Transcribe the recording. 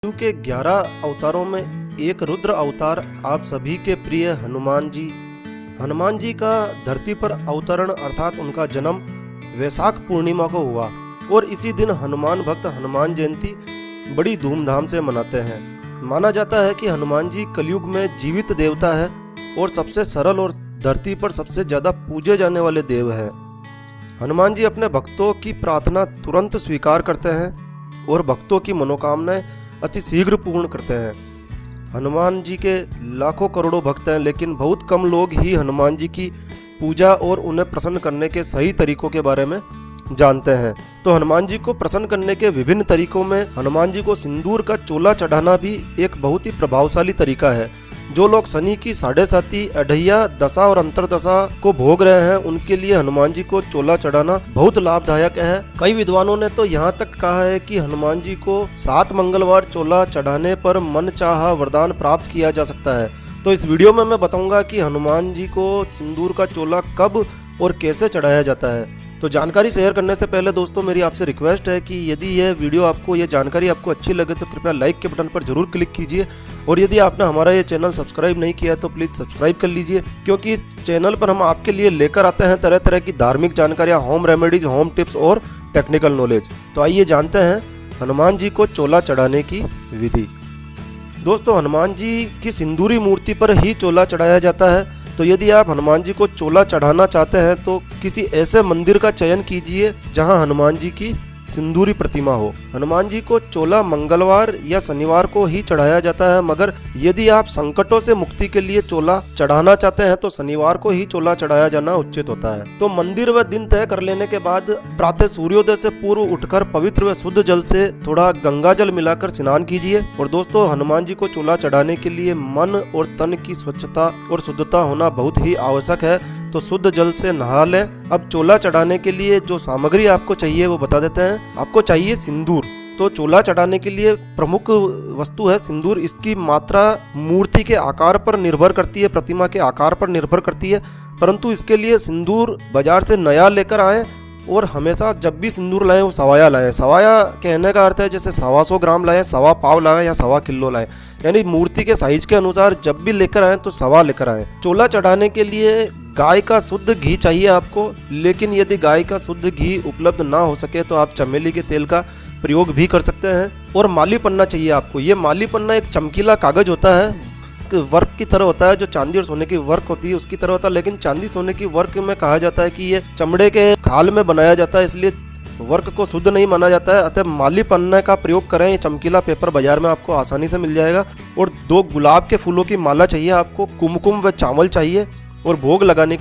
शिव के 11 अवतारों में एक रुद्र अवतार आप सभी के प्रिय हनुमान जी। हनुमान जी का धरती पर अवतरण अर्थात उनका जन्म वैशाख पूर्णिमा को हुआ और इसी दिन हनुमान भक्त हनुमान जयंती बड़ी धूमधाम से मनाते हैं। माना जाता है कि हनुमान जी कलयुग में जीवित देवता है और सबसे सरल और धरती पर सबसे ज्यादा पूजे जाने वाले देव हैं। हनुमान जी अपने भक्तों की प्रार्थना तुरंत स्वीकार करते हैं और भक्तों की मनोकामनाएं अति शीघ्र पूर्ण करते हैं। हनुमान जी के लाखों करोड़ों भक्त हैं, लेकिन बहुत कम लोग ही हनुमान जी की पूजा और उन्हें प्रसन्न करने के सही तरीकों के बारे में जानते हैं। तो हनुमान जी को प्रसन्न करने के विभिन्न तरीकों में हनुमान जी को सिंदूर का चोला चढ़ाना भी एक बहुत ही प्रभावशाली तरीका है। जो लोग शनि की 7.5 अढ़ैया दशा और अंतरदशा को भोग रहे हैं, उनके लिए हनुमान जी को चोला चढ़ाना बहुत लाभदायक है। कई विद्वानों ने तो यहाँ तक कहा है कि हनुमान जी को 7 मंगलवार चोला चढ़ाने पर मन चाहा वरदान प्राप्त किया जा सकता है। तो इस वीडियो में मैं बताऊंगा कि हनुमान जी को सिंदूर का चोला कब और कैसे चढ़ाया जाता है। तो जानकारी शेयर करने से पहले दोस्तों मेरी आपसे रिक्वेस्ट है कि यदि यह वीडियो आपको, यह जानकारी आपको अच्छी लगे तो कृपया लाइक के बटन पर जरूर क्लिक कीजिए और यदि आपने हमारा ये चैनल सब्सक्राइब नहीं किया है तो प्लीज़ सब्सक्राइब कर लीजिए, क्योंकि इस चैनल पर हम आपके लिए लेकर आते हैं तरह तरह की धार्मिक जानकारियाँ, होम रेमेडीज, होम टिप्स और टेक्निकल नॉलेज। तो आइए जानते हैं हनुमान जी को चोला चढ़ाने की विधि। दोस्तों, हनुमान जी की सिंदूरी मूर्ति पर ही चोला चढ़ाया जाता है। तो यदि आप हनुमान जी को चोला चढ़ाना चाहते हैं तो किसी ऐसे मंदिर का चयन कीजिए जहां हनुमान जी की सिंदूरी प्रतिमा हो। हनुमान जी को चोला मंगलवार या शनिवार को ही चढ़ाया जाता है, मगर यदि आप संकटों से मुक्ति के लिए चोला चढ़ाना चाहते हैं तो शनिवार को ही चोला चढ़ाया जाना उचित होता है। तो मंदिर व दिन तय कर लेने के बाद प्रातः सूर्योदय से पूर्व उठकर पवित्र व शुद्ध जल से थोड़ा गंगा जल मिलाकर स्नान कीजिए। और दोस्तों, हनुमान जी को चोला चढ़ाने के लिए मन और तन की स्वच्छता और शुद्धता होना बहुत ही आवश्यक है। तो शुद्ध जल से नहा लें। अब चोला चढ़ाने के लिए जो सामग्री आपको चाहिए वो बता देते हैं। आपको चाहिए सिंदूर। तो चोला चढ़ाने के लिए प्रमुख वस्तु है सिंदूर। इसकी मात्रा मूर्ति के आकार पर निर्भर करती है, प्रतिमा के आकार पर निर्भर करती है, परंतु इसके लिए सिंदूर बाजार से नया लेकर आएँ और हमेशा जब भी सिंदूर लाएं वो सवाया लाएं। सवाया कहने का अर्थ है जैसे 125 ग्राम लाएं, 1.25 पाव लाएं या 1.25 किलो लाएं, यानी मूर्ति के साइज के अनुसार जब भी लेकर आएं तो 1.25 लेकर आएं। चोला चढ़ाने के लिए गाय का शुद्ध घी चाहिए आपको, लेकिन यदि गाय का शुद्ध घी उपलब्ध ना हो सके तो आप चमेली के तेल का प्रयोग भी कर सकते हैं। और माली पन्ना चाहिए आपको। ये माली पन्ना एक चमकीला कागज होता है, वर्क की तरह होता है, जो चांदी और सोने की वर्क होती है उसकी तरह होता है, लेकिन चांदी सोने की वर्क में कहा जाता है कि ये चमड़े के खाल में बनाया जाता है, इसलिए वर्क को शुद्ध नहीं माना जाता है। अतः माली पन्ने का प्रयोग करें। ये चमकीला पेपर बाजार में आपको आसानी से मिल जाएगा। और 2 गुलाब के फूलों की माला चाहिए आपको, कुमकुम व चावल चाहिए और भोग लगाने